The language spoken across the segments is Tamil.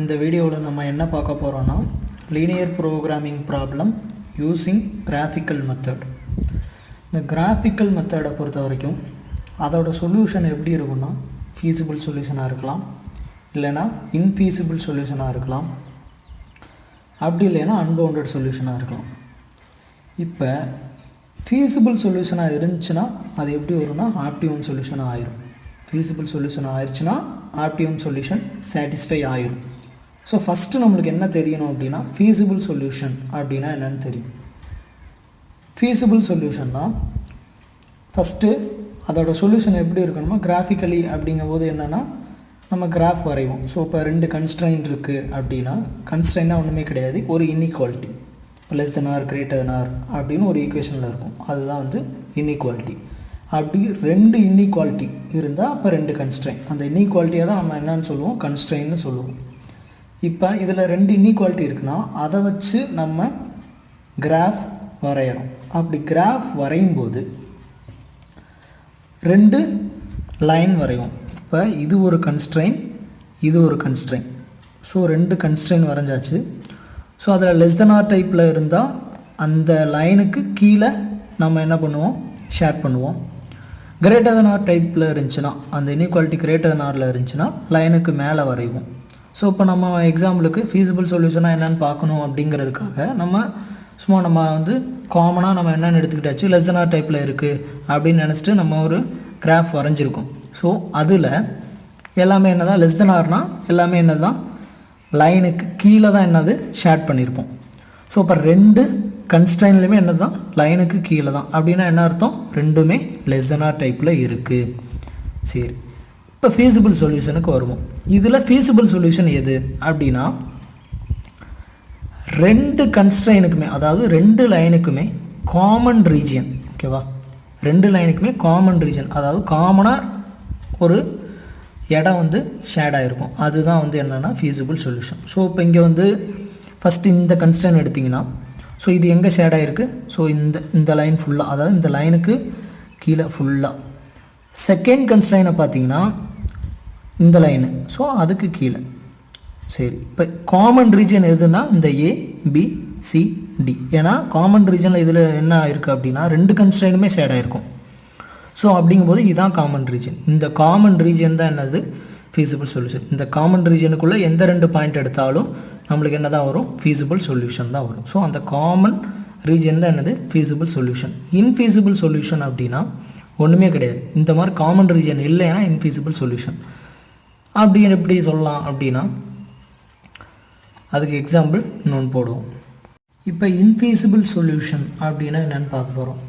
இந்த வீடியோவில் நம்ம என்ன பார்க்க போகிறோன்னா linear programming problem using graphical method. இந்த கிராஃபிக்கல் மெத்தடை பொறுத்த வரைக்கும் அதோட சொல்யூஷன் எப்படி இருக்குன்னா ஃபீஸிபிள் சொல்யூஷனாக இருக்கலாம், இல்லைனா இன்ஃபீஸிபிள் சொல்யூஷனாக இருக்கலாம், அப்படி இல்லைன்னா அன்பவுண்டட் சொல்யூஷனாக இருக்கலாம். இப்போ ஃபீஸிபிள் சொல்யூஷனாக இருந்துச்சுன்னா அது எப்படி வரும்னா ஆப்டிமம் சொல்யூஷனாக ஆயிரும். ஃபீஸிபிள் சொல்யூஷன் ஆயிடுச்சுன்னா ஆப்டிமம் சொல்யூஷன் சாட்டிஸ்ஃபை ஆயிரும். ஸோ ஃபஸ்ட்டு நம்மளுக்கு என்ன தெரியணும் அப்படின்னா ஃபீஸிபிள் சொல்யூஷன் அப்படின்னா என்னென்னு தெரியும். ஃபீஸிபிள் சொல்யூஷன்னா ஃபஸ்ட்டு அதோட சொல்யூஷன் எப்படி இருக்கணுமோ கிராஃபிக்கலி அப்படிங்கும்போது என்னென்னா நம்ம கிராஃப் வரைவோம். ஸோ இப்போ 2 கன்ஸ்ட்ரைன்ட் இருக்குது அப்படின்னா கன்ஸ்ட்ரைண்டாக ஒன்றுமே கிடையாது, ஒரு இன்இக்வாலிட்டி. இப்போ less than or greater than or அப்படின்னு ஒரு ஈக்குவேஷனில் இருக்கும், அதுதான் வந்து இன்இக்வாலிட்டி. அப்படி 2 இன்இக்வாலிட்டி இருந்தால் அப்போ 2 கன்ஸ்ட்ரைன். அந்த இன்இக்வாலிட்டியை தான் நம்ம என்னன்னு சொல்லுவோம், கன்ஸ்ட்ரைன்னு சொல்லுவோம். இப்போ இதில் 2 இன்இக்வாலிட்டி இருக்குன்னா அதை வச்சு நம்ம கிராஃப் வரைகிறோம். அப்படி கிராஃப் வரையும்போது 2 லைன் வரைவோம். இப்போ இது ஒரு கன்ஸ்ட்ரைன், இது ஒரு கன்ஸ்ட்ரைன். ஸோ 2 கன்ஸ்ட்ரைன் வரைஞ்சாச்சு. ஸோ அதில் லெஸ் தென் ஆர் டைப்பில் இருந்தால் அந்த லைனுக்கு கீழே நம்ம என்ன பண்ணுவோம், ஷேட் பண்ணுவோம். கிரேட்டர் தென் ஆர் டைப்பில் இருந்துச்சுன்னா அந்த இன்இக்வாலிட்டி கிரேட்டர் தென் ஆரில் இருந்துச்சுன்னா லைனுக்கு மேலே வரைவோம். ஸோ இப்போ நம்ம எக்ஸாம்பிளுக்கு ஃபீஸிபிள் சொல்யூஷனாக என்னென்னு பார்க்கணும் அப்படிங்கிறதுக்காக நம்ம வந்து காமனாக நம்ம என்னென்னு எடுத்துக்கிட்டாச்சு, லெஸ் தென் ஆர் டைப்பில் இருக்குது அப்படின்னு நினச்சிட்டு நம்ம ஒரு கிராஃப் வரைஞ்சிருக்கோம். ஸோ அதில் எல்லாமே என்ன தான் லெஸ் தென் ஆர்னா எல்லாமே என்ன தான் லைனுக்கு கீழே தான் என்னது ஷேட் பண்ணியிருப்போம். ஸோ இப்போ 2 கன்ஸ்ட்ரைன்லையுமே என்ன தான் லைனுக்கு கீழே தான் அப்படின்னா என்ன அர்த்தம், ரெண்டுமே லெஸ் தென் ஆர் டைப்பில் இருக்குது. சரி, இப்போ ஃபீஸிபிள் சொல்யூஷனுக்கு வருவோம். இதில் ஃபீஸிபிள் சொல்யூஷன் எது அப்படின்னா 2 கன்ஸ்ட்ரைனுக்குமே, அதாவது 2 லைனுக்குமே காமன் ரீஜியன். ஓகேவா, 2 லைனுக்குமே காமன் ரீஜன், அதாவது காமனாக ஒரு இடம் வந்து ஷேட் ஆகிருக்கும், அதுதான் வந்து என்னென்னா ஃபீஸிபிள் சொல்யூஷன். ஸோ இப்போ இங்கே வந்து ஃபஸ்ட்டு இந்த கன்ஸ்ட்ரைன் எடுத்திங்கன்னா ஸோ இது எங்கே ஷேட் ஆகிருக்கு, ஸோ இந்த லைன் ஃபுல்லாக, அதாவது இந்த லைனுக்கு கீழே ஃபுல்லாக. செகண்ட் கன்ஸ்ட்ரைனை பார்த்தீங்கன்னா இந்த லைனு, ஸோ அதுக்கு கீழே. சரி, இப்போ காமன் ரீஜன் எதுனா இந்த A B C D. ஏன்னா காமன் ரீஜனில் இதில் என்ன ஆயிருக்கு அப்படின்னா 2 கன்ஸ்ட்ரைனுமே ஷேட் ஆகிருக்கும். ஸோ அப்படிங்கும்போது இதுதான் காமன் ரீஜன். இந்த காமன் ரீஜன் தான் என்னது ஃபீஸிபிள் சொல்யூஷன். இந்த காமன் ரீஜனுக்குள்ளே எந்த 2 பாயிண்ட் எடுத்தாலும் நம்மளுக்கு என்ன தான் வரும், ஃபீஸிபிள் சொல்யூஷன் தான் வரும். ஸோ அந்த காமன் ரீஜன் தான் என்னது ஃபீஸிபிள் சொல்யூஷன். இன்ஃபீஸிபிள் சொல்யூஷன் அப்படின்னா ஒன்றுமே கிடையாது, இந்த மாதிரி காமன் ரீஜன் இல்லைன்னா இன்ஃபீஸிபிள் சொல்யூஷன். அப்படின்னு எப்படி சொல்லலாம் அப்படின்னா அதுக்கு எக்ஸாம்பிள் இன்னொன்று போடுவோம். இப்போ இன்ஃபீஸிபிள் சொல்யூஷன் அப்படின்னா என்னென்னு பார்க்க போகிறோம்.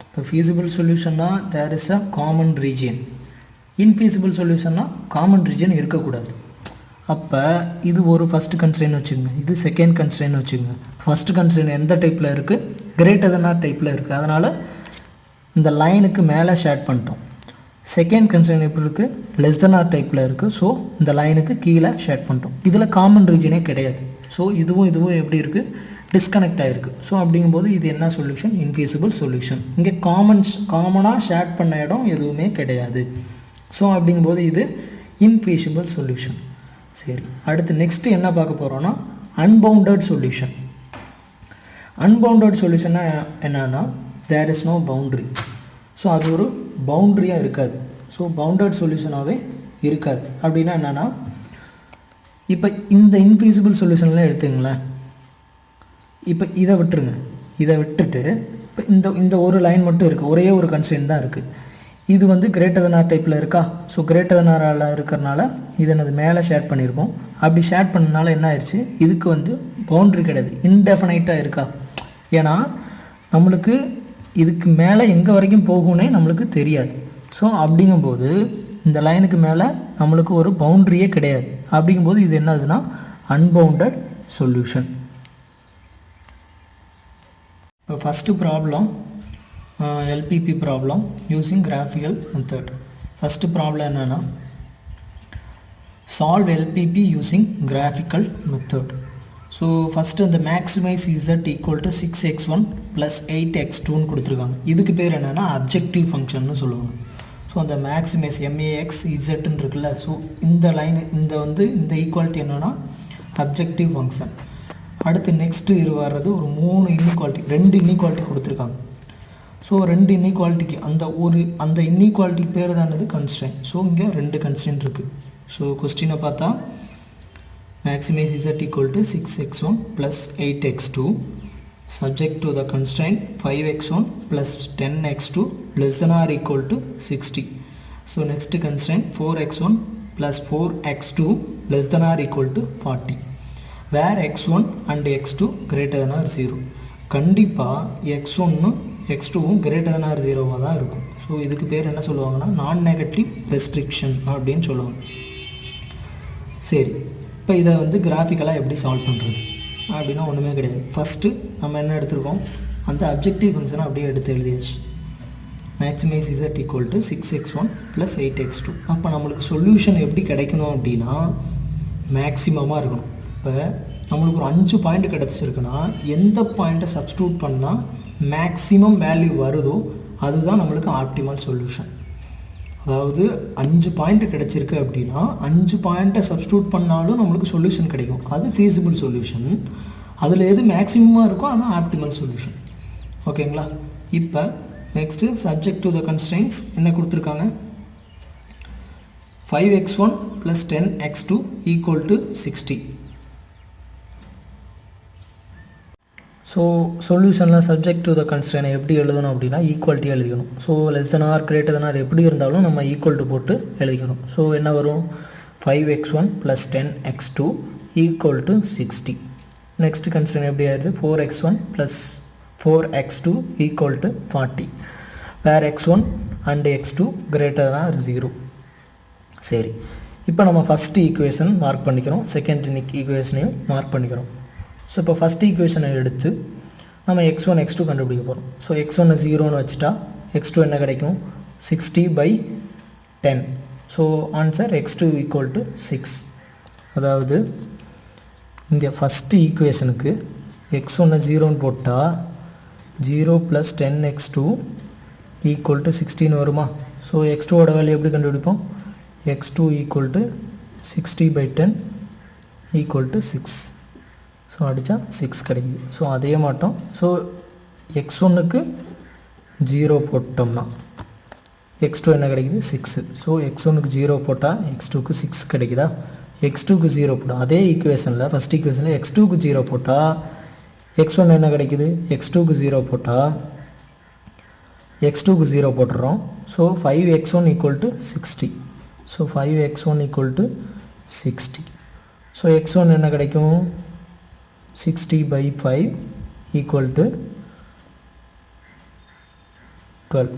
இப்போ ஃபீஸிபிள் சொல்யூஷன்னா there is a common region. Infeasible சொல்யூஷன்னா காமன் ரீஜன் இருக்கக்கூடாது. அப்போ இது ஒரு ஃபஸ்ட்டு கன்ஸ்ட்ரைன் வச்சுக்கோங்க, இது செகண்ட் கன்ஸ்ட்ரைன் வச்சுக்கோங்க. ஃபஸ்ட்டு கன்ஸ்ட்ரைன் எந்த டைப்பில் இருக்குது, கிரேட்டர் தென் ஆர் டைப்பில் இருக்குது, அதனால் இந்த லைனுக்கு மேலே ஷேட் பண்ணிட்டோம். செகண்ட் கன்ஸ்ட்ரைன் எப்படி இருக்குது, லெஸ் தென் ஆர் டைப்பில் இருக்குது, ஸோ இந்த லைனுக்கு கீழே ஷேட் பண்ணிட்டோம். இதில் காமன் ரீஜனே கிடையாது. ஸோ இதுவும் எப்படி இருக்குது, டிஸ்கனெக்ட் ஆகிருக்கு. ஸோ அப்படிங்கும்போது இது என்ன சொல்யூஷன், இன்ஃபீஸிபிள் சொல்யூஷன். இங்கே காமனாக ஷேட் பண்ண இடம் எதுவுமே கிடையாது. ஸோ அப்படிங்கும்போது இது இன்ஃபீஸிபிள் சொல்யூஷன். சரி, அடுத்து நெக்ஸ்ட்டு என்ன பார்க்க போகிறோன்னா அன்பவுண்டட் சொல்யூஷன். அன்பவுண்டட் சொல்யூஷன்னா என்னன்னா there is no boundary. So அது ஒரு பவுண்ட்ரியாக இருக்காது. ஸோ பவுண்டட் சொல்யூஷனாகவே இருக்காது. அப்படின்னா என்னென்னா இப்போ இந்த இன்ஃபீஸிபிள் சொல்யூஷன்லாம் எடுத்துங்களேன். இப்போ இதை விட்டுருங்க, இதை விட்டுட்டு இப்போ இந்த ஒரு லைன் மட்டும் இருக்குது, ஒரே ஒரு கன்ஸ்ட்ரைன் தான் இருக்குது. இது வந்து கிரேட்டர் தென் ஆர் டைப்பில் இருக்கா. ஸோ கிரேட்டர் தென் ஆரில் இருக்கிறனால இதை அது மேலே ஷேட் பண்ணியிருக்கோம். அப்படி ஷேட் பண்ணனால என்ன ஆயிடுச்சு, இதுக்கு வந்து பவுண்ட்ரி கிடையாது, இன்டெஃபினைட்டாக இருக்கா. ஏன்னா நம்மளுக்கு இதுக்கு மேலே எங்கே வரைக்கும் போகும்னே நம்மளுக்கு தெரியாது. ஸோ அப்படிங்கும்போது இந்த லைனுக்கு மேலே நம்மளுக்கு ஒரு பவுண்ட்ரியே கிடையாது. அப்படிங்கும்போது இது என்னதுன்னா அன்பவுண்டட் சொல்யூஷன். இப்போ first problem LPP problem using graphical method. First problem என்னென்னா solve LPP using graphical method. So first இந்த maximise Z equal to 6x1 plus 8x2ன்னு கொடுத்துருக்காங்க. இதுக்கு பேர் என்னென்னா அப்ஜெக்டிவ் ஃபங்க்ஷன்னு சொல்லுவாங்க. ஸோ அந்த மேக்ஸிமைஸ் MAX Zன்னு இருக்குல்ல, ஸோ இந்த லைன் இந்த ஈக்குவாலிட்டி என்னென்னா அப்ஜெக்டிவ் ஃபங்க்ஷன். அடுத்து நெக்ஸ்ட்டு வர்றது ஒரு 3 இன்இக்வாலிட்டி, 2 இன்இக்வாலிட்டி கொடுத்துருக்காங்க. ஸோ 2 இன்இக்வாலிட்டிக்கு அந்த இன்இக்வாலிட்டிக்கு பேர் தானது கன்ஸ்ட்ரெயின். ஸோ இங்கே 2 கன்ஸ்ட்ரெயின் இருக்குது. ஸோ கொஸ்டினை பார்த்தா maximize z equal to 6x1 plus 8x2 subject to the constraint 5x1 plus 10x2 less than or equal to 60. So next constraint 4x1 plus 4x2 less than or equal to 40 where x1 and x2 greater than or 0. கண்டிப்பாக x1 x2 greater than or 0 தான் இருக்கும். ஸோ இதுக்கு பேர் என்ன சொல்லுவாங்கன்னா நான் நெகட்டிவ் ரெஸ்ட்ரிக்ஷன் அப்படின்னு சொல்லுவாங்க. சரி, இப்போ இதை வந்து கிராஃபிக்கலாக எப்படி சால்வ் பண்ணுறது அப்படின்னா ஒன்றுமே கிடையாது. ஃபஸ்ட்டு நம்ம என்ன எடுத்துருக்கோம், அந்த அப்ஜெக்டிவ் ஃபங்க்ஷனை அப்படியே எடுத்து எழுதியாச்சு. Maximise z equal to 6x1 plus 8x2. அப்போ நம்மளுக்கு சொல்யூஷன் எப்படி கிடைக்கணும் அப்படின்னா மேக்ஸிமமாக இருக்கணும். இப்போ நம்மளுக்கு ஒரு 5 பாயிண்ட் கிடச்சிருக்குன்னா எந்த பாயிண்ட்டை சப்ஸ்டியூட் பண்ணால் மேக்ஸிமம் வேல்யூ வருதோ அதுதான் நம்மளுக்கு ஆப்டிமல் சொல்யூஷன். அதாவது 5 பாயிண்ட் கிடச்சிருக்கு அப்படின்னா 5 பாயிண்ட்டை சப்ஸ்டியூட் பண்ணாலும் நம்மளுக்கு சொல்யூஷன் கிடைக்கும். அது ஃபீஸிபிள் சொல்யூஷன். அதில் எது மேக்ஸிமமாக இருக்கோ அதுதான் ஆப்டிமல் சொல்யூஷன். ஓகேங்களா? இப்போ next subject to the constraints என்ன கொடுத்துருக்காங்க, 5x1 plus 10x2 equal to 60. So சொல்யூஷனில் சப்ஜெக்ட் டு த கன்ஸ்ட்ரெயினை எப்படி எழுதணும் அப்படின்னா ஈக்குவாலிட்டியாக எழுதிக்கணும். So less than or greater than or எப்படி இருந்தாலும் நம்ம ஈக்குவல் டு போட்டு எழுதிக்கணும். ஸோ என்ன வரும், 5x1 plus 10x2 equal to 60. Next constraint எப்படி ஆயிடுது, 4x1 plus 4x2 equal to 40 where x1 and x2 greater than or 0. சரி, இப்போ நம்ம ஃபஸ்ட்டு ஈக்குவேஷன் மார்க் பண்ணிக்கிறோம், செகண்ட் ஈக்குவேஷனையும் மார்க் பண்ணிக்கிறோம். ஸோ இப்போ ஃபஸ்ட் ஈக்குவேஷனை எடுத்து நம்ம x1 x2 கண்டுபிடிக்க போகிறோம். ஸோ x1 0ன்னு வச்சுட்டா x2 என்ன கிடைக்கும், 60/10. So answer x2 equal to 6. அதாவது இங்கே ஃபஸ்ட்டு ஈக்குவேஷனுக்கு x1 0ன்னு போட்டால் 0 + 10x2 equal to 16 வருமா. ஸோ x2ஓட வேல்யூ எப்படி கண்டுபிடிப்போம், x2 equal to 60/10 equal to 6. So அடித்தா 6 கிடைக்குது. ஸோ அதே மாட்டோம். ஸோ x1க்கு 0 போட்டோம்னா x2 என்ன கிடைக்குது, 6. ஸோ x1க்கு 0 போட்டால் x2க்கு 6 கிடைக்குதா. x2க்கு 0 போட்டால் அதே ஈக்குவேஷனில் ஃபஸ்ட் ஈக்குவேஷனில் x2க்கு 0 போட்டால் x1 என்ன கிடைக்குது, x2க்கு 0 போட்டால் x2க்கு 0 போட்டுறோம். So 5x1 equal to 60. So 5x1 equal to 60. So x1 என்ன கிடைக்கும், 60/5 equal to 12.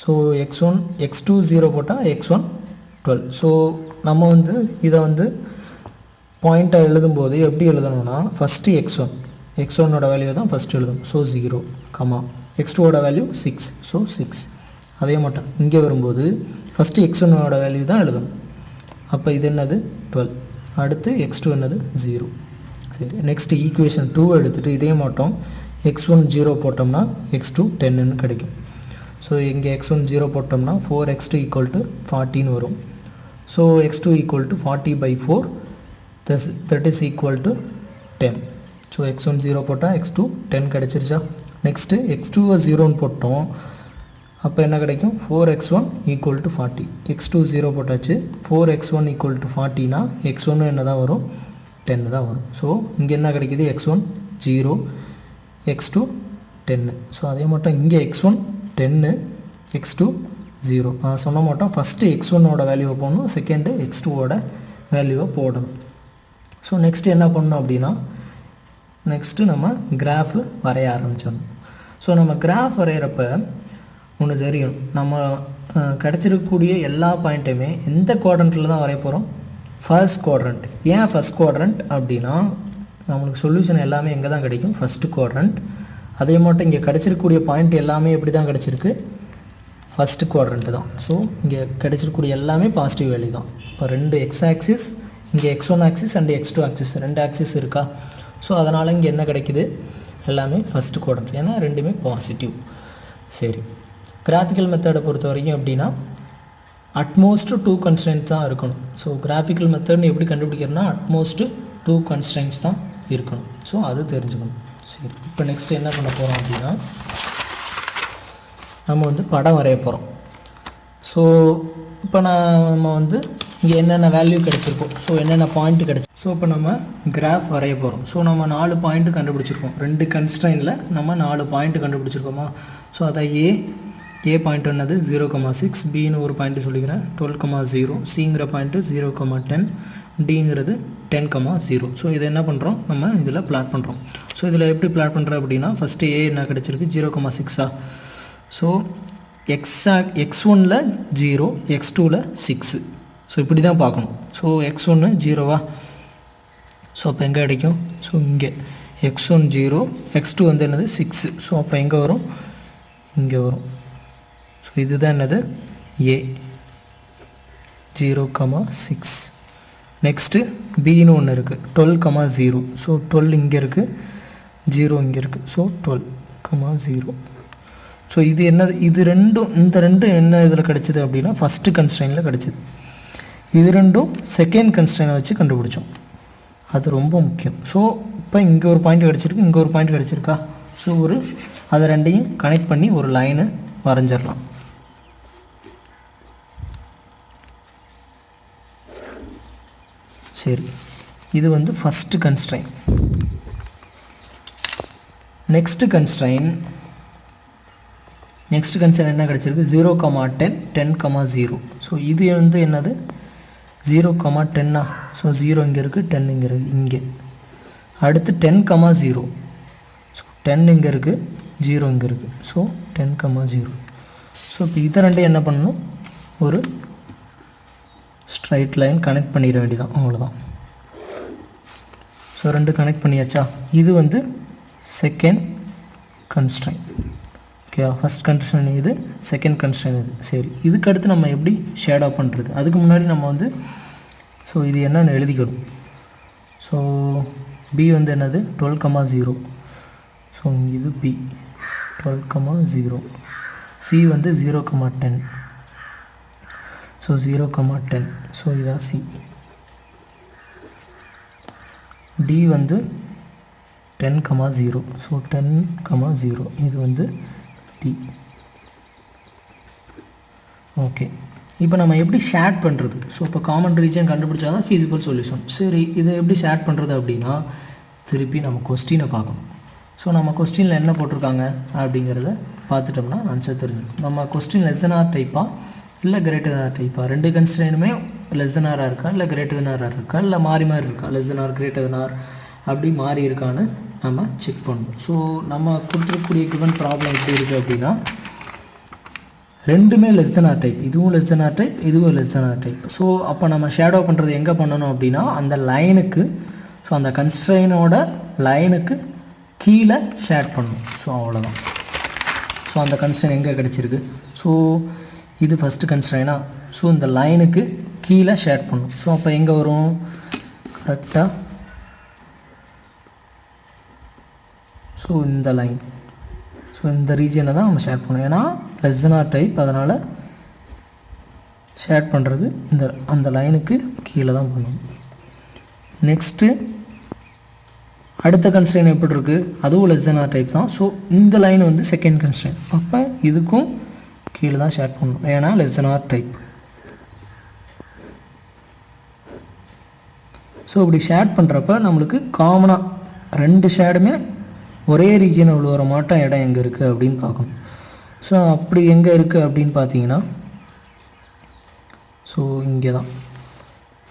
ஸோ x2 0 போட்டால் x1 12. ஸோ நம்ம வந்து இதை வந்து பாயிண்ட்டை எழுதும்போது எப்படி எழுதணும்னா ஃபஸ்ட்டு x1ஓட வேல்யூ தான் ஃபஸ்ட்டு எழுதணும். ஸோ 0, x2ஓட வேல்யூ 6. ஸோ 6. அதே மட்டும் இங்கே வரும்போது ஃபஸ்ட்டு x1ஓட வேல்யூ தான் எழுதணும். அப்போ இது என்னது 12, அடுத்து x2 என்னது 0. சரி, நெக்ஸ்ட்டு ஈக்குவேஷன் 2 எடுத்துகிட்டு இதே மாட்டோம் x1 0 போட்டோம்னா x2 10ன்னு கிடைக்கும். ஸோ இங்கே x1 0 போட்டோம்னா 4x2 equal to 14 வரும். So x2 equal to 40/4 that is equal to 10. So x1 0 போட்டால் x2 10 கிடச்சிருச்சா. நெக்ஸ்ட்டு x2 0ன்னு போட்டோம், அப்போ என்ன கிடைக்கும், 4x1 equal to 40. x2 0 போட்டாச்சு, 4x1 equal to 40னா x1 என்ன தான் வரும், 10 தான் வரும். ஸோ இங்கே என்ன கிடைக்கிது, x1 0, x2 10. ஸோ அதே மட்டும் இங்கே x1 10, x2 0. நான் சொன்ன மாட்டோம் ஃபஸ்ட்டு x1ஓட வேல்யூவை போடணும், செகண்டு x2ஓட வேல்யூவை போடணும். ஸோ நெக்ஸ்ட்டு என்ன பண்ணணும் அப்படின்னா நெக்ஸ்ட்டு நம்ம கிராஃபு வரைய ஆரம்பிச்சிடணும். ஸோ நம்ம கிராஃப் வரைகிறப்ப ஒன்று தெரியும், நம்ம கிடச்சிருக்கக்கூடிய எல்லா பாயிண்ட்டையுமே எந்த குவாட்ரண்ட்டில் தான் வரைய போகிறோம், ஃபர்ஸ்ட் குவாட்ரண்ட். ஏன் ஃபஸ்ட் குவாட்ரண்ட் அப்படின்னா நம்மளுக்கு சொல்யூஷன் எல்லாமே எங்கே தான் கிடைக்கும், ஃபஸ்ட்டு குவாட்ரண்ட். அதே மட்டும் இங்கே கிடச்சிருக்கக்கூடிய பாயிண்ட் எல்லாமே எப்படி தான் கிடச்சிருக்கு, ஃபஸ்ட்டு குவாட்ரண்ட்டு தான். ஸோ இங்கே கிடச்சிருக்கக்கூடிய எல்லாமே பாசிட்டிவ் வேல்யூ தான். இப்போ 2 எக்ஸ் ஆக்சிஸ், இங்கே x1 axis and x2 axis 2 axis இருக்கா. ஸோ அதனால் இங்கே என்ன கிடைக்குது, எல்லாமே ஃபஸ்ட்டு குவாட்ரண்ட், ஏன்னா ரெண்டுமே பாசிட்டிவ். சரி, கிராஃபிக்கல் மெத்தடை பொறுத்த வரைக்கும் எப்படின்னா அட்மோஸ்ட் 2 கன்ஸ்ட்ரெயின்ஸ் தான் இருக்கணும். ஸோ கிராஃபிக்கல் மெத்தட்னு எப்படி கண்டுபிடிக்கிறோன்னா அட்மோஸ்ட் 2 கன்ஸ்ட்ரெயின்ஸ் தான் இருக்கணும். ஸோ அது தெரிஞ்சுக்கணும். சரி, இப்போ நெக்ஸ்ட் என்ன பண்ண போகிறோம் அப்படின்னா நம்ம வந்து படம் வரைய போகிறோம். ஸோ இப்போ நம்ம வந்து இங்கே என்னென்ன வேல்யூ கிடச்சிருக்கோம், ஸோ என்னென்ன பாயிண்ட்டு கிடச்சி, ஸோ இப்போ நம்ம கிராஃப் வரைய போகிறோம். ஸோ நம்ம 4 பாயிண்ட்டு கண்டுபிடிச்சிருக்கோம். 2 கன்ஸ்ட்ரெயினில் நம்ம 4 பாயிண்ட்டு கண்டுபிடிச்சிருக்கோமா. ஸோ அதை ஏ பாயிண்ட் என்னது 0,6, பின்னு ஒரு பாயிண்ட்டு சொல்லிக்கிறேன் 12,0, சிங்கிற பாயிண்ட்டு 0,10, டிங்கிறது 10,0. ஸோ இதை என்ன பண்ணுறோம், நம்ம இதில் பிளாட் பண்ணுறோம். ஸோ இதில் எப்படி பிளாட் பண்ணுறோம் அப்படின்னா ஃபஸ்ட்டு ஏ என்ன கிடச்சிருக்கு 0,6. ஸோ x1ல் 0, x2ல் 6. ஸோ இப்படி தான் பார்க்கணும். ஸோ x1 0வா, ஸோ அப்போ எங்கே கிடைக்கும், ஸோ இங்கே x1 0, x2 வந்து என்னது 6. ஸோ அப்போ எங்கே வரும், இங்கே வரும். ஸோ இதுதான் என்னது ஏ 0,6. நெக்ஸ்ட்டு பின்னு ஒன்று இருக்குது 12,0. ஸோ 12 இங்கே இருக்குது, 0 இங்கே இருக்குது. ஸோ 12,0. ஸோ இது என்னது, இது ரெண்டும் இந்த ரெண்டும் என்ன இதில் கிடச்சிது அப்படின்னா ஃபஸ்ட்டு கன்ஸ்ட்ரெயினில் கிடச்சிது. இது ரெண்டும் செகண்ட் கன்ஸ்ட்ரெயினை வச்சு கண்டுபிடிச்சோம். அது ரொம்ப முக்கியம். ஸோ இப்போ இங்கே ஒரு பாயிண்ட் கிடச்சிருக்கு, இங்கே ஒரு பாயிண்ட் கிடச்சிருக்கா. ஸோ அதை ரெண்டையும் கனெக்ட் பண்ணி ஒரு லைனை வரைஞ்சிடலாம். சரி, இது வந்து ஃபஸ்ட்டு கன்ஸ்ட்ரெயின். நெக்ஸ்ட்டு கன்ஸ்ட்ரெயின் என்ன கிடச்சிருக்கு 0,10, 10,0. ஸோ இது வந்து என்னது 0,10. ஸோ 0 இங்கே இருக்குது, 10 இங்கே இருக்குது, இங்கே அடுத்து 10,0. ஸோ 10 இங்கே இருக்குது, 0 இங்கே இருக்குது. ஸோ 10,0. ஸோ இப்போ இதை ரெண்டையும் என்ன பண்ணணும், ஒரு ஸ்ட்ரைட் லைன் கனெக்ட் பண்ணிட வேண்டியதான், அவ்வளோதான். ஸோ 2 கனெக்ட் பண்ணியாச்சா. இது வந்து second constraint. Okay, first constraint இது, செகண்ட் கன்ஸ்ட்ரெயின் இது. சரி, இதுக்கு அடுத்து நம்ம எப்படி ஷேடோ பண்ணுறது, அதுக்கு முன்னாடி நம்ம வந்து ஸோ இது என்னென்னு எழுதிக்கணும். ஸோ பி வந்து என்னது 12,0. ஸோ இது பி 12,0. சி வந்து 0,10. ஸோ 0,10. ஸோ இதான் சி. டி வந்து 10,0. ஸோ 10,0. இது வந்து டி. ஓகே, இப்போ நம்ம எப்படி ஷேட் பண்ணுறது. ஸோ இப்போ காமன் ரீஜன் கண்டுபிடிச்சா தான் ஃபீஸிபிள் சொல்யூஷன். சரி, இதை எப்படி ஷேட் பண்ணுறது அப்படின்னா திருப்பி நம்ம கொஸ்டினை பார்க்கணும். ஸோ நம்ம கொஸ்டினில் என்ன போட்டிருக்காங்க அப்படிங்கிறத பார்த்துட்டோம்னா ஆன்சர் தெரிஞ்சிடும். நம்ம கொஸ்டின் லெஸ் தென் ஆர் டைப்பாக இல்லை கிரேட்டர் தென் ஆர் டைப்பாக, 2 கன்ஸ்ட்ரெயினுமே லெஸ் தென் ஆராக இருக்கா இல்லை கிரேட்டர் தென் ஆராக இருக்கா இல்லை மாறி இருக்கா, less than or greater than or அப்படி மாறி இருக்கான்னு நம்ம செக் பண்ணணும். ஸோ நம்ம கொடுத்துருக்கக்கூடிய கிவன் ப்ராப்ளம் எப்படி இருக்குது அப்படின்னா ரெண்டுமே லெஸ் தென் ஆர் டைப், இதுவும் லெஸ் தென் ஆர் டைப், இதுவும் less than or type. So அப்போ நம்ம ஷேடோ பண்ணுறது எங்கே பண்ணணும் அப்படின்னா அந்த லைனுக்கு, ஸோ அந்த கன்ஸ்ட்ரெயினோட லைனுக்கு கீழே ஷேட் பண்ணணும். ஸோ அவ்வளோதான். ஸோ அந்த கன்ஸ்ட்ரெயின் எங்கே கிடச்சிருக்கு, ஸோ இது ஃபஸ்ட்டு கன்ஸ்ட்ரெயினா. ஸோ இந்த லைனுக்கு கீழே ஷேட் பண்ணணும். ஸோ அப்போ எங்கே வரும் கரெக்டாக, ஸோ இந்த லைன், ஸோ இந்த ரீஜனை தான் நம்ம ஷேட் பண்ணணும். ஏன்னா லெஸ் தென் ஆர் டைப், அதனால் ஷேட் பண்ணுறது அந்த லைனுக்கு கீழே தான் பண்ணணும். நெக்ஸ்ட்டு அடுத்த கன்ஸ்ட்ரெயின் எப்படி இருக்குது, அதுவும் லெஸ் தென் ஆர் டைப் தான். ஸோ இந்த லைன் வந்து செகண்ட் கன்ஸ்ட்ரெயின், அப்போ இதுக்கும் கீழே தான் ஷேட் பண்ணணும், ஏன்னா less than or type. So இப்படி ஷேட் பண்ணுறப்ப நம்மளுக்கு காமனாக 2 ஷேடுமே ஒரே ரீஜன் உள்ள மாட்டம் இடம் எங்கே இருக்குது அப்படின்னு பார்க்கணும். ஸோ அப்படி எங்கே இருக்குது அப்படின்னு பார்த்தீங்கன்னா ஸோ இங்கே தான்.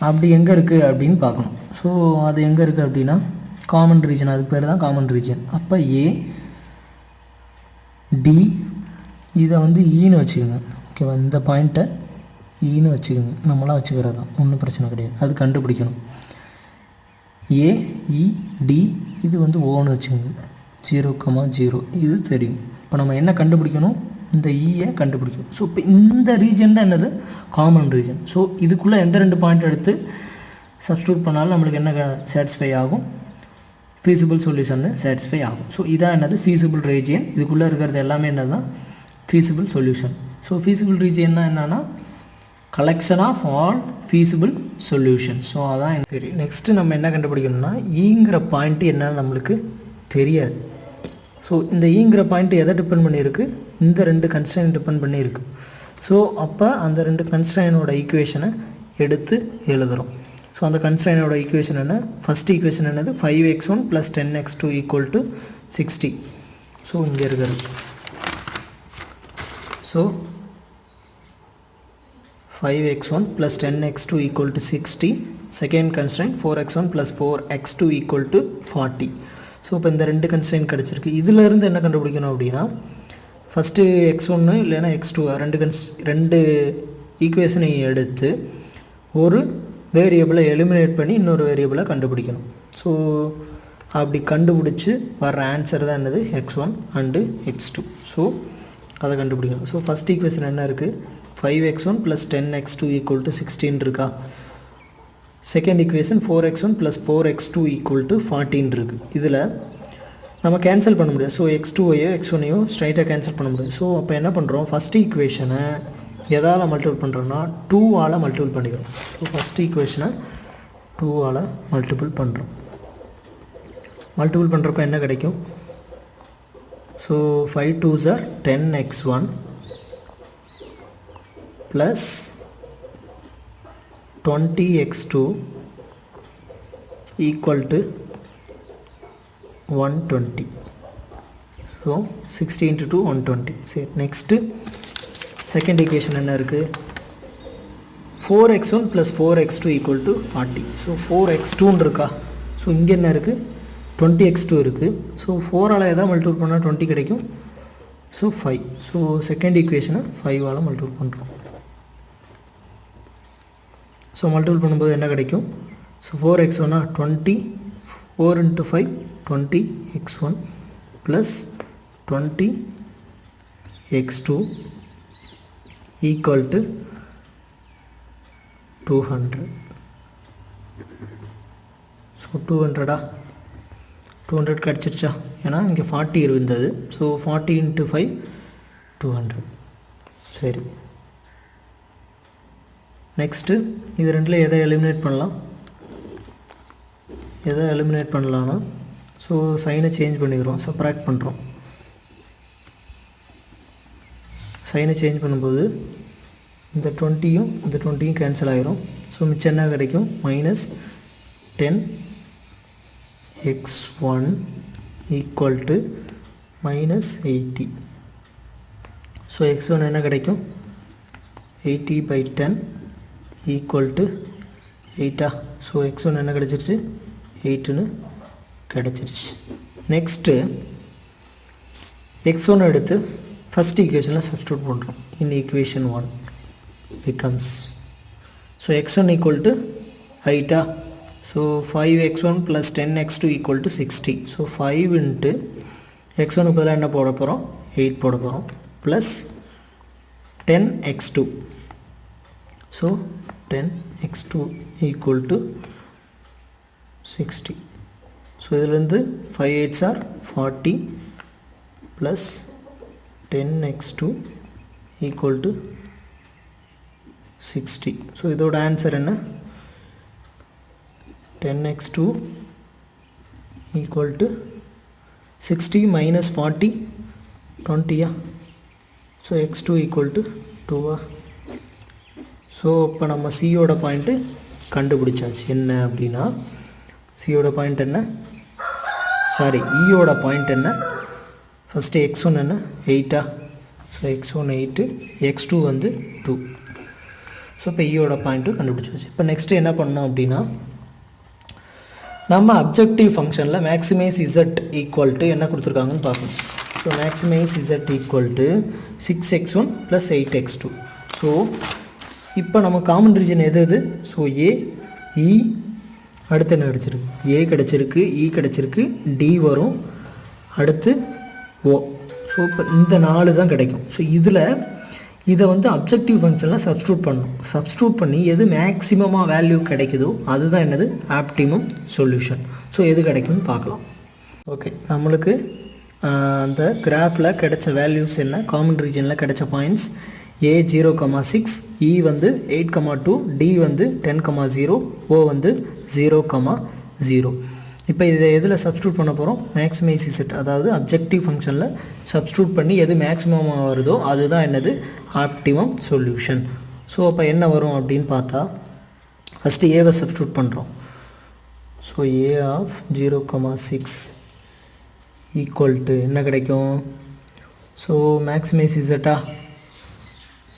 அப்படி எங்கே இருக்குது அப்படின்னு பார்க்கணும். ஸோ அது எங்கே இருக்குது அப்படின்னா காமன் ரீஜன், அதுக்கு பேர் தான் காமன் ரீஜன். அப்போ ஏ டி இதை வந்து ஈன்னு வச்சுக்கோங்க. ஓகேவா, இந்த பாயிண்ட்டை ஈன்னு வச்சுக்கோங்க, நம்மளாம் வச்சுக்கிறது தான், ஒன்றும் பிரச்சனை கிடையாது. அது கண்டுபிடிக்கணும். ஏஇடி இது வந்து ஓன்னு வச்சுக்கோங்க, 0,0 இது தெரியும். இப்போ நம்ம என்ன கண்டுபிடிக்கணும், இந்த ஈயை கண்டுபிடிக்கணும். ஸோ இப்போ இந்த ரீஜன் தான் என்னது காமன் ரீஜன். ஸோ இதுக்குள்ளே எந்த 2 பாயிண்ட் எடுத்து சப்ஸ்டியூட் பண்ணாலும் நம்மளுக்கு என்ன சாட்டிஸ்ஃபை ஆகும், ஃபீஸிபிள் சொல்யூஷன்னு சாட்டிஸ்ஃபை ஆகும். ஸோ இதான் என்னது ஃபீஸிபிள் ரீஜியன். இதுக்குள்ளே இருக்கிறது எல்லாமே என்ன தான் ஃபீஸிபிள் சொல்யூஷன். ஸோ ஃபீஸிபிள் ரீஜியன்னா என்னென்னா collection of all feasible solutions. So அதான் சரி. நெக்ஸ்ட்டு நம்ம என்ன கண்டுபிடிக்கணும்னா ஈங்கிற பாயிண்ட்டு என்னன்னு நம்மளுக்கு தெரியாது. ஸோ இந்த ஈங்கிற பாயிண்ட்டு எதை டிபெண்ட் பண்ணியிருக்கு, இந்த ரெண்டு கன்ஸ்ட்ரைன் டிபெண்ட் பண்ணியிருக்கு. ஸோ அப்போ அந்த ரெண்டு கன்ஸ்ட்ரைனோட ஈக்குவேஷனை எடுத்து எழுதுகிறோம். ஸோ அந்த கன்ஸ்ட்ரைனோட ஈக்குவேஷன் என்ன, ஃபஸ்ட் ஈக்குவேஷன் என்னது 5x1 + 10x2 = 60. ஸோ இங்கே இருக்கிறது. So 5x1 + 10x2 = 60. Second constrain 4x1 + 4x2 = 40. So இப்போ இந்த ரெண்டு கன்ஸ்ட்ரைன் கிடச்சிருக்கு. இதிலேருந்து என்ன கண்டுபிடிக்கணும் அப்படின்னா ஃபஸ்ட்டு x1 இல்லைன்னா x2 ரெண்டு ஈக்குவேஷனை எடுத்து ஒரு வேரியபிளை எலிமினேட் பண்ணி இன்னொரு வேரியபிளை கண்டுபிடிக்கணும். ஸோ அப்படி கண்டுபிடிச்சி வர்ற ஆன்சர் தான் என்னது x1 அண்டு x2. ஸோ அதை கண்டுபிடிக்கணும். ஸோ ஃபஸ்ட் ஈக்குவேஷன் என்ன இருக்குது, 5x1 + 10x2 = 16 இருக்கா. செகண்ட் ஈக்குவேஷன் 4x1 + 4x2 = 14 இருக்குது. இதில் நம்ம கேன்சல் பண்ண முடியாது. ஸோ x2ஐயோ x1ஐயோ ஸ்ட்ரைட்டாக கேன்சல் பண்ண முடியாது. ஸோ அப்போ என்ன பண்ணுறோம், ஃபஸ்ட் ஈக்குவேஷனை எதால் மல்டிபிள் பண்ணுறோன்னா 2ஆல் மல்டிபிள் பண்ணிக்கிறோம். ஸோ ஃபஸ்ட் ஈக்குவேஷனை 2ஆல் மல்டிபிள் பண்ணுறோம். மல்டிபிள் பண்ணுறப்ப என்ன கிடைக்கும், so 5 2s are 10x1 + 20x2 = 120. So 60 × 2 120. சரி, நெக்ஸ்ட்டு செகண்ட் ஈக்குவேஷன் என்ன இருக்குது, 4x1 + 4x2 = 40. ஸோ 4x2 இருக்கா. ஸோ இங்கே என்ன இருக்குது, 20x2 இருக்குது. ஸோ 4ஆல் எதாவது மல்டிபிள் பண்ணால் 20 கிடைக்கும். ஸோ 5. ஸோ செகண்ட் ஈக்குவேஷனை 5ஆல் மல்டிபிள் பண்ணுறோம். ஸோ மல்டிபிள் பண்ணும்போது என்ன கிடைக்கும், so 4x1 20, 4 × 5 20x1 + 20x2 = 200. So 200 கிடச்சிருச்சா, ஏன்னா இங்கே 40 இருந்தது. ஸோ 40 × 5 200. சரி, நெக்ஸ்ட்டு இது ரெண்டில் எதை எலிமினேட் பண்ணலான்னா ஸோ சைனை சேஞ்ச் பண்ணிக்கிறோம், சப்ராக்ட் பண்ணுறோம். சைனை சேஞ்ச் பண்ணும்போது இந்த 20யும் இந்த 20யும் கேன்சல் ஆகிரும். ஸோ மிச்சம் என்ன கிடைக்கும், -10x1 = -80. ஸோ x1 என்ன கிடைக்கும், 80/10 = 8. ஸோ x1 என்ன கிடச்சிருச்சு, 8ன்னு கிடச்சிருச்சு. நெக்ஸ்ட்டு x1 எடுத்து ஃபஸ்ட் ஈக்குவேஷனில் சப்ஸ்டியூட் பண்ணுறோம். இன் equation 1 becomes, so x1 = 8. So 5x1 + 10x2 = 60. So 5 × x1 பதிலாக என்ன போட போகிறோம், 8 போட போகிறோம், plus 10x2. So 10x2 = 60. So இதிலேருந்து 5 8s are 40 plus 10x2 = 60. So இதோட ஆன்சர் என்ன, 10x2 = 60 - 40 20. So x2 = 2. ஸோ இப்போ நம்ம சியோட பாயிண்ட்டு கண்டுபிடிச்சாச்சு. என்ன அப்படின்னா சியோட பாயிண்ட் என்ன, ஈயோட பாயிண்ட் என்ன, ஃபஸ்ட்டு x1 என்ன 8. ஸோ x1 8, x2 வந்து 2. ஸோ இப்போ ஈயோட பாயிண்ட்டு கண்டுபிடிச்சாச்சு. இப்போ நெக்ஸ்ட்டு என்ன பண்ணோம் அப்படின்னா நம்ம அப்ஜெக்டிவ் ஃபங்க்ஷனில் மேக்ஸிமைஸ் z = என்ன கொடுத்துருக்காங்கன்னு பார்க்கணும். So maximise z = 6x1 + 8x2. So இப்போ நம்ம காமன் ரீஜன் எது, ஸோ ஏ இ, அடுத்து என்ன கிடச்சிருக்கு, ஏ கிடச்சிருக்கு, இ கிடச்சிருக்கு, டி வரும், அடுத்து ஓ. ஸோ இப்போ இந்த 4 தான் கிடைக்கும். ஸோ இதை வந்து அப்ஜெக்டிவ் ஃபங்க்ஷனில் சப்ஸ்டியூட் பண்ணி எது மேக்ஸிமமாக வேல்யூ கிடைக்குதோ அதுதான் என்னது ஆப்டிமம் சொல்யூஷன். ஸோ எது கிடைக்கும்னு பார்க்கலாம். ஓகே, நம்மளுக்கு அந்த கிராஃபில் கிடைச்ச வேல்யூஸ் என்ன, காமன் ரீஜனில் கிடைச்ச பாயிண்ட்ஸ் A 0,6, E வந்து 8,2, D வந்து 10,0, O வந்து 0,0. இப்போ இதை எதில் சப்ஸ்டியூட் பண்ண போகிறோம்? மேக்ஸிமைஸ் இசட், அதாவது அப்ஜெக்டிவ் ஃபங்க்ஷனில் சப்ஸ்டியூட் பண்ணி எது மேக்ஸிமமாக வருதோ அதுதான் என்னது ஆப்டிமம் சொல்யூஷன். ஸோ அப்போ என்ன வரும் அப்படின்னு பார்த்தா ஃபஸ்ட்டு ஏவை சப்ஸ்டியூட் பண்ணுறோம். So A of 0,6 equal to என்ன கிடைக்கும்? ஸோ மேக்ஸிமைஸ் இசட்டா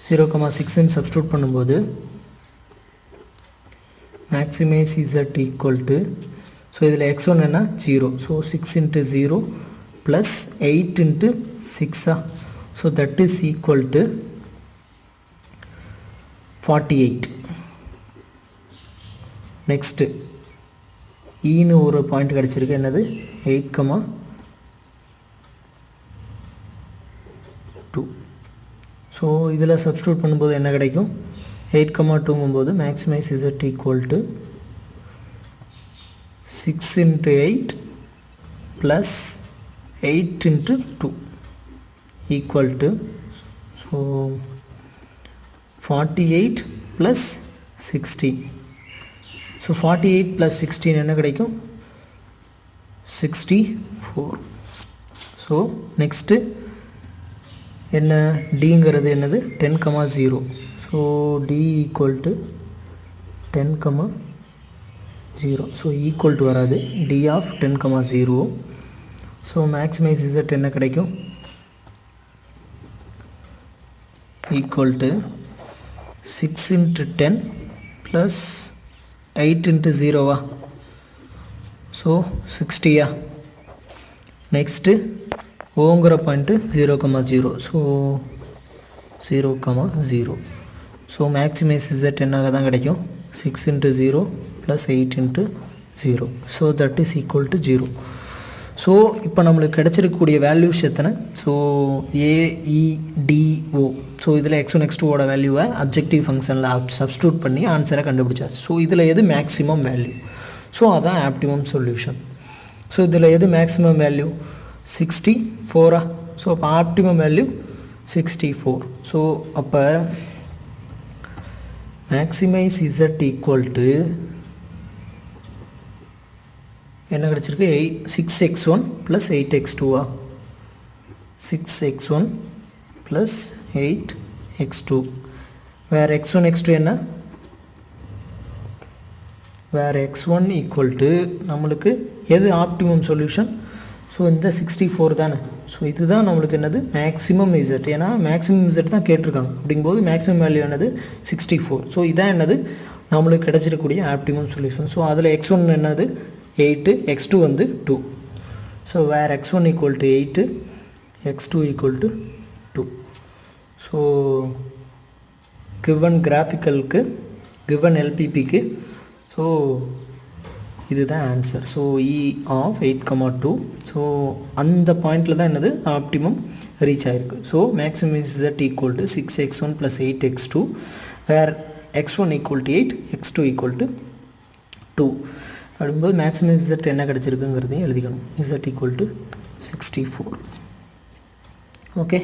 0,6ன்னு சப்ஸ்டியூட் பண்ணும்போது maximise Z equal to, so இதில் x1 என்ன 0, so 6 into 0 plus 8 into 6, so that is equal to 48. Next ஈன்னு ஒரு பாயிண்ட் கிடச்சிருக்கு, என்னது 8,2. ஸோ இதில் சப்ஸ்டியூட் பண்ணும்போது என்ன கிடைக்கும்? 8,2ங்கும்போது maximise Z equal to 6 into 8 plus 8 into 2 equal to, so 48 plus 16. So 48 plus 16 என்ன கிடைக்கும்? 64. So next என்ன Dங்கிறது என்னது 10,0. So D equal to 10,0. So equal to வராது, D of 10,0. So maximise Z என்ன கிடைக்கும்? Equal to 6 into 10 plus 8 into 0வா, ஸோ 60யா. நெக்ஸ்ட்டு ஓங்கிற point 0,0, so 0,0. So maximise Z என்னாக தான் கிடைக்கும்? 6 into 0 plus 8 into 0, so that is equal to 0. So இப்போ நம்மளுக்கு கிடச்சிருக்கக்கூடிய வேல்யூஸ் எத்தனை? So AEDO. ஸோ இதில் x1 x2ஓட வேல்யூவை அப்ஜெக்டிவ் ஃபங்க்ஷனில் சப்ஸ்டியூட் பண்ணி ஆன்சரை கண்டுபிடிச்சாச்சு. ஸோ இதில் எது மேக்ஸிமம் வேல்யூ? ஸோ அதான் ஆப்டிமம் சொல்யூஷன். ஸோ இதில் எது மேக்ஸிமம் வேல்யூ? 64. ஸோ அப்போ ஆப்டிமம் வேல்யூ 64. ஸோ அப்போ மேக்ஸிமைஸ் இசட் ஈக்குவல் டு என்ன கிடச்சிருக்கு? 6x1 plus 8x2வா, 6x1 plus 8x2. வேறு x1 x2 என்ன? வேறு x1 ஈக்குவல் டு நம்மளுக்கு எது ஆப்டிமம் சொல்யூஷன்? ஸோ இந்த 64 தானே. ஸோ இதுதான் நம்மளுக்கு என்னது மேக்ஸிமம் இசட். ஏன்னா மேக்ஸிமம் இசட் தான் கேட்டிருக்காங்க. அப்படிங்கும்போது மேக்ஸிமம் வேல்யூ என்னது 64. ஸோ இதான் என்னது நம்மளுக்கு கிடச்சிருக்கக்கூடிய ஆப்டிமம் சொல்யூஷன். ஸோ அதில் x1 என்னது 8, x2 வந்து 2. So where x1 equal to 8, x2 equal to 2. So given கிராஃபிக்கலுக்கு, கிவன் எல்பிபிக்கு, ஸோ இதுதான் answer. So E of 8,2. So அந்த பாயிண்டில் தான் என்னது ஆப்டிமம் ரீச் ஆகிருக்கு. So maximise Z equal to 6x1 plus 8x2, where x1 equal to 8, x2 equal to 2. அப்படிங்கும்போது மேக்ஸிமைஸ் இசட் என்ன கிடச்சிருக்குங்கிறதையும் எழுதிக்கணும். Z equal to 64. ஓகே.